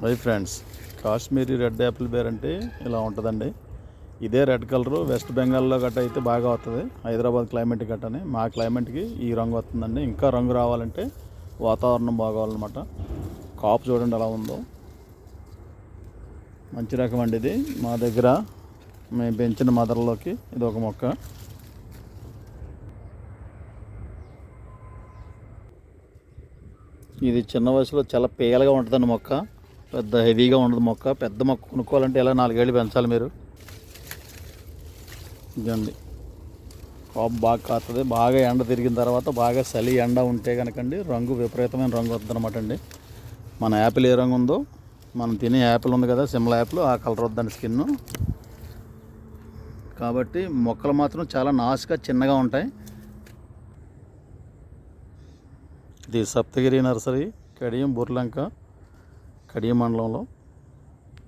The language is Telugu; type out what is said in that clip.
High friends, Kashmiri red apple ber అంటే ఇలా ఉంటుందండి. ఇదే రెడ్ కలరు వెస్ట్ బెంగాల్లో గట్ట అయితే బాగా వస్తుంది. హైదరాబాద్ క్లైమేట్ గట్టని మా క్లైమేట్కి ఈ రంగు వస్తుందండి. ఇంకా రంగు రావాలంటే వాతావరణం బాగోవాలన్నమాట. కాపు చూడండి ఎలా ఉందో, మంచి రకం అండి ఇది. మా దగ్గర మేము పెంచిన మదర్లోకి ఇది ఒక మొక్క. ఇది చిన్న వయసులో చాలా పేలగా ఉంటుందండి మొక్క. పెద్ద హెవీగా ఉండదు మొక్క. పెద్ద మొక్క కొనుక్కోవాలంటే ఇలా 4 ఏళ్ళు పెంచాలి మీరు. ఇదండి, కాపు బాగా కాస్తుంది. బాగా ఎండ తిరిగిన తర్వాత బాగా చలి ఎండ ఉంటే కనుకండి రంగు విపరీతమైన రంగు వస్తుంది అనమాట అండి. మన యాపిల్ ఏ రంగు ఉందో, మనం తినే యాపిల్ ఉంది కదా సిమ్లా యాపిల్, ఆ కలర్ వద్దండి స్కిన్. కాబట్టి మొక్కలు మాత్రం చాలా నాసుగా చిన్నగా ఉంటాయి. ఇది సప్తగిరి నర్సరీ, కడియం బుర్లంక, కడియం మండలంలో.